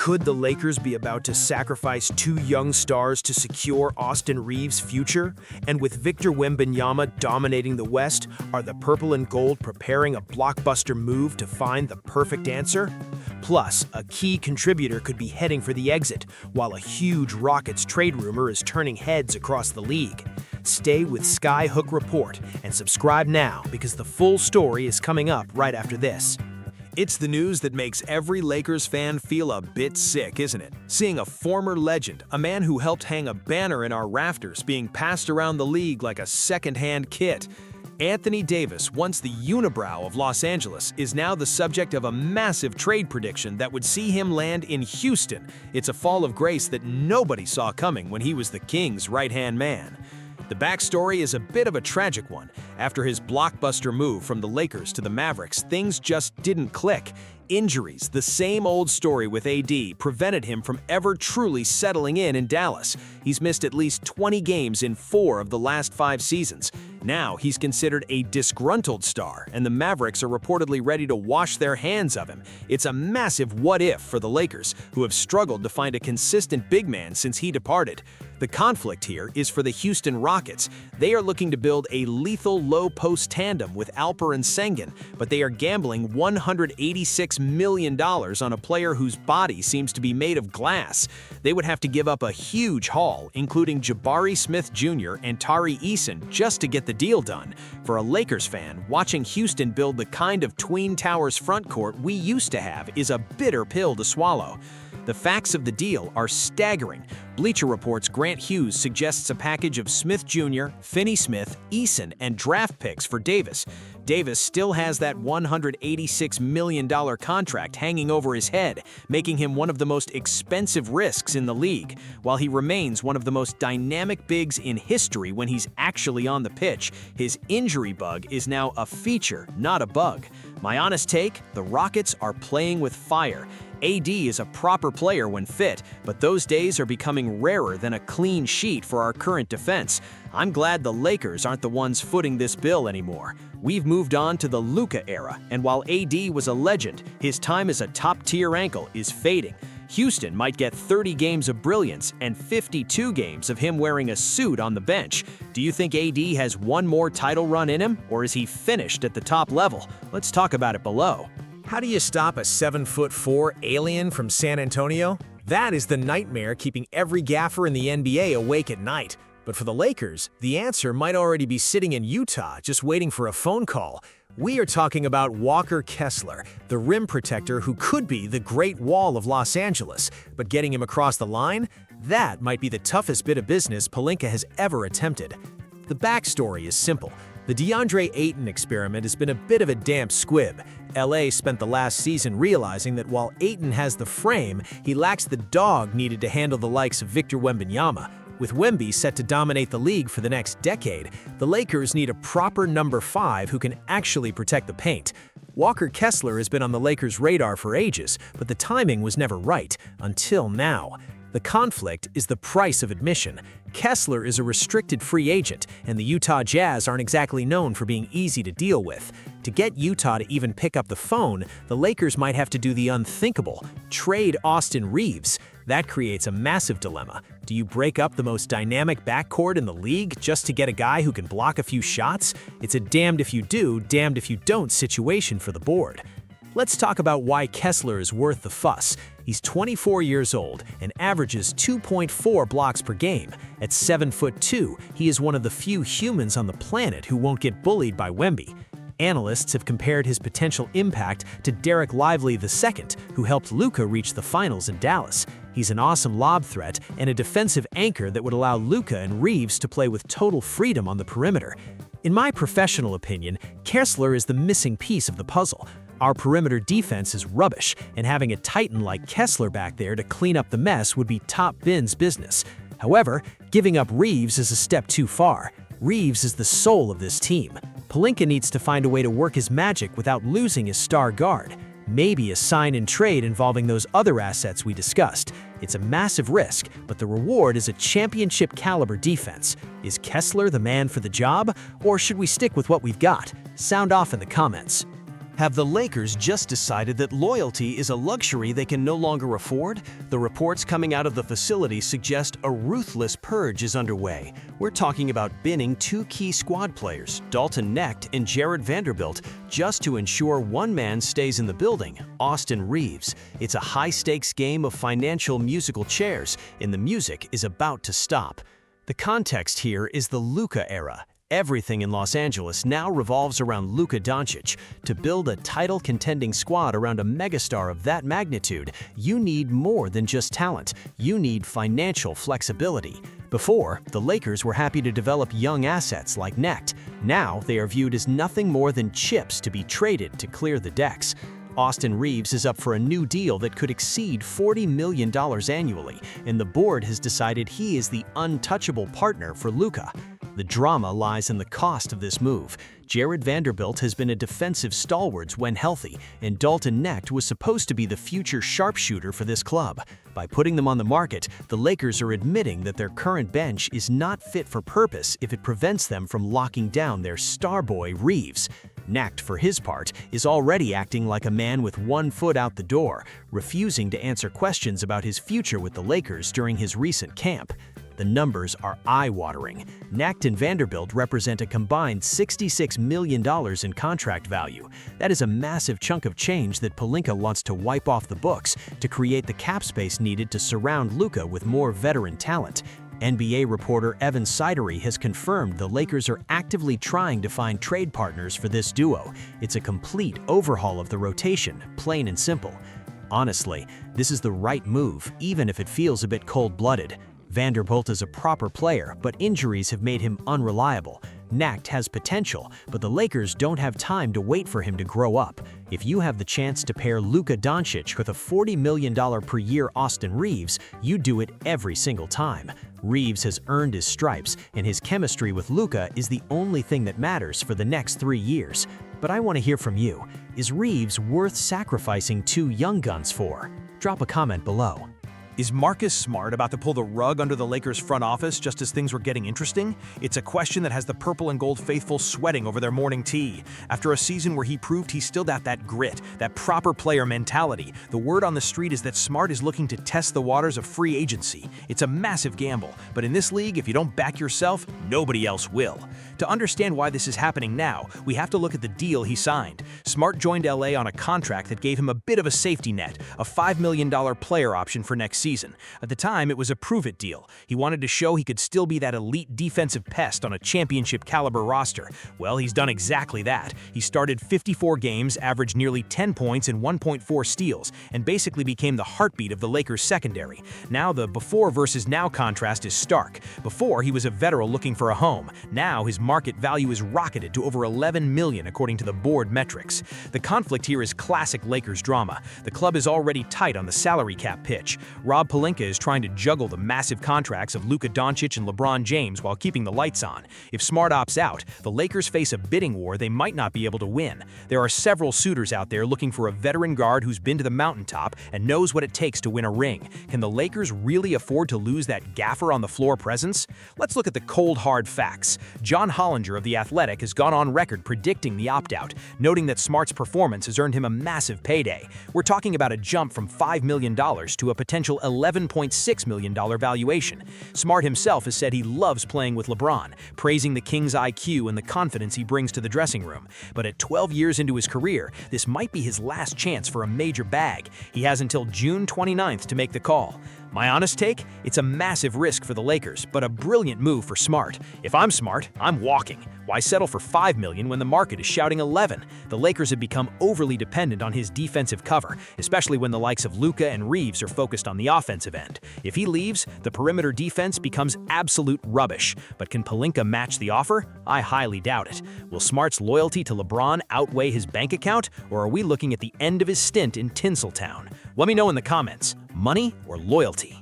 Could the Lakers be about to sacrifice two young stars to secure Austin Reaves' future? And with Victor Wembanyama dominating the West, are the purple and gold preparing a blockbuster move to find the perfect answer? Plus, a key contributor could be heading for the exit, while a huge Rockets trade rumor is turning heads across the league. Stay with Skyhook Report and subscribe now because the full story is coming up right after this. It's the news that makes every Lakers fan feel a bit sick, isn't it? Seeing a former legend, a man who helped hang a banner in our rafters, being passed around the league like a second-hand kit. Anthony Davis, once the unibrow of Los Angeles, is now the subject of a massive trade prediction that would see him land in Houston. It's a fall of grace that nobody saw coming when he was the Kings' right-hand man. The backstory is a bit of a tragic one. After his blockbuster move from the Lakers to the Mavericks, things just didn't click. Injuries, the same old story with AD, prevented him from ever truly settling in Dallas. He's missed at least 20 games in 4 of the last 5 seasons. Now he's considered a disgruntled star, and the Mavericks are reportedly ready to wash their hands of him. It's a massive what-if for the Lakers, who have struggled to find a consistent big man since he departed. The conflict here is for the Houston Rockets. They are looking to build a lethal low-post tandem with Alper and Sengun, but they are gambling $186 million on a player whose body seems to be made of glass. They would have to give up a huge haul, including Jabari Smith Jr. and Tari Eason, just to get the deal done. For a Lakers fan, watching Houston build the kind of Twin Towers frontcourt we used to have is a bitter pill to swallow. The facts of the deal are staggering. Bleacher Report's Grant Hughes suggests a package of Smith Jr., Finney Smith, Eason, and draft picks for Davis. Davis still has that $186 million contract hanging over his head, making him one of the most expensive risks in the league. While he remains one of the most dynamic bigs in history when he's actually on the pitch, his injury bug is now a feature, not a bug. My honest take, the Rockets are playing with fire. AD is a proper player when fit, but those days are becoming rarer than a clean sheet for our current defense. I'm glad the Lakers aren't the ones footing this bill anymore. We've moved on to the Luka era, and while AD was a legend, his time as a top-tier ankle is fading. Houston might get 30 games of brilliance and 52 games of him wearing a suit on the bench. Do you think AD has one more title run in him, or is he finished at the top level? Let's talk about it below. How do you stop a 7'4" alien from San Antonio? That is the nightmare keeping every gaffer in the NBA awake at night. But for the Lakers, the answer might already be sitting in Utah, just waiting for a phone call. We are talking about Walker Kessler, the rim protector who could be the Great Wall of Los Angeles. But getting him across the line? That might be the toughest bit of business Pelinka has ever attempted. The backstory is simple. The DeAndre Ayton experiment has been a bit of a damp squib. LA spent the last season realizing that while Ayton has the frame, he lacks the dog needed to handle the likes of Victor Wembanyama. With Wemby set to dominate the league for the next decade, the Lakers need a proper number 5 who can actually protect the paint. Walker Kessler has been on the Lakers' radar for ages, but the timing was never right, until now. The conflict is the price of admission. Kessler is a restricted free agent, and the Utah Jazz aren't exactly known for being easy to deal with. To get Utah to even pick up the phone, the Lakers might have to do the unthinkable: trade Austin Reaves. That creates a massive dilemma. Do you break up the most dynamic backcourt in the league just to get a guy who can block a few shots? It's a damned if you do, damned if you don't situation for the board. Let's talk about why Kessler is worth the fuss. He's 24 years old and averages 2.4 blocks per game. At 7'2", he is one of the few humans on the planet who won't get bullied by Wemby. Analysts have compared his potential impact to Derek Lively II, who helped Luka reach the finals in Dallas. He's an awesome lob threat and a defensive anchor that would allow Luka and Reeves to play with total freedom on the perimeter. In my professional opinion, Kessler is the missing piece of the puzzle. Our perimeter defense is rubbish, and having a titan like Kessler back there to clean up the mess would be top bins business. However, giving up Reeves is a step too far. Reeves is the soul of this team. Pelinka needs to find a way to work his magic without losing his star guard. Maybe a sign and trade involving those other assets we discussed. It's a massive risk, but the reward is a championship-caliber defense. Is Kessler the man for the job, or should we stick with what we've got? Sound off in the comments. Have the Lakers just decided that loyalty is a luxury they can no longer afford? The reports coming out of the facility suggest a ruthless purge is underway. We're talking about binning two key squad players, Dalton Knecht and Jared Vanderbilt, just to ensure one man stays in the building, Austin Reaves. It's a high-stakes game of financial musical chairs, and the music is about to stop. The context here is the Luka era. Everything in Los Angeles now revolves around Luka Doncic. To build a title-contending squad around a megastar of that magnitude, you need more than just talent. You need financial flexibility. Before, the Lakers were happy to develop young assets like Knecht. Now, they are viewed as nothing more than chips to be traded to clear the decks. Austin Reaves is up for a new deal that could exceed $40 million annually, and the board has decided he is the untouchable partner for Luka. The drama lies in the cost of this move. Jared Vanderbilt has been a defensive stalwart when healthy, and Dalton Knecht was supposed to be the future sharpshooter for this club. By putting them on the market, the Lakers are admitting that their current bench is not fit for purpose if it prevents them from locking down their star boy Reeves. Knecht, for his part, is already acting like a man with one foot out the door, refusing to answer questions about his future with the Lakers during his recent camp. The numbers are eye-watering. Knecht and Vanderbilt represent a combined $66 million in contract value. That is a massive chunk of change that Pelinka wants to wipe off the books to create the cap space needed to surround Luka with more veteran talent. NBA reporter Evan Sidery has confirmed the Lakers are actively trying to find trade partners for this duo. It's a complete overhaul of the rotation, plain and simple. Honestly, this is the right move, even if it feels a bit cold-blooded. Vanderbilt is a proper player, but injuries have made him unreliable. Knecht has potential, but the Lakers don't have time to wait for him to grow up. If you have the chance to pair Luka Doncic with a $40 million per year Austin Reaves, you do it every single time. Reeves has earned his stripes, and his chemistry with Luka is the only thing that matters for the next 3 years. But I want to hear from you. Is Reeves worth sacrificing two young guns for? Drop a comment below. Is Marcus Smart about to pull the rug under the Lakers front office just as things were getting interesting? It's a question that has the purple and gold faithful sweating over their morning tea. After a season where he proved he still got that grit, that proper player mentality, the word on the street is that Smart is looking to test the waters of free agency. It's a massive gamble, but in this league, if you don't back yourself, nobody else will. To understand why this is happening now, we have to look at the deal he signed. Smart joined LA on a contract that gave him a bit of a safety net, a $5 million player option for next season. At the time, it was a prove-it deal. He wanted to show he could still be that elite defensive pest on a championship-caliber roster. Well, he's done exactly that. He started 54 games, averaged nearly 10 points and 1.4 steals, and basically became the heartbeat of the Lakers' secondary. Now, the before versus now contrast is stark. Before, he was a veteran looking for a home. Now, his market value is rocketed to over $11 million according to the board metrics. The conflict here is classic Lakers drama. The club is already tight on the salary cap pitch. Rob Pelinka is trying to juggle the massive contracts of Luka Doncic and LeBron James while keeping the lights on. If Smart opts out, the Lakers face a bidding war they might not be able to win. There are several suitors out there looking for a veteran guard who's been to the mountaintop and knows what it takes to win a ring. Can the Lakers really afford to lose that gaffer on the floor presence? Let's look at the cold, hard facts. John Hollinger of The Athletic has gone on record predicting the opt-out, noting that Smart's performance has earned him a massive payday. We're talking about a jump from $5 million to a potential $11.6 million valuation. Smart himself has said he loves playing with LeBron, praising the King's IQ and the confidence he brings to the dressing room. But at 12 years into his career, this might be his last chance for a major bag. He has until June 29th to make the call. My honest take? It's a massive risk for the Lakers, but a brilliant move for Smart. If I'm Smart, I'm walking. Why settle for $5 million when the market is shouting 11? The Lakers have become overly dependent on his defensive cover, especially when the likes of Luka and Reeves are focused on the offensive end. If he leaves, the perimeter defense becomes absolute rubbish. But can Pelinka match the offer? I highly doubt it. Will Smart's loyalty to LeBron outweigh his bank account, or are we looking at the end of his stint in Tinseltown? Let me know in the comments. Money or loyalty?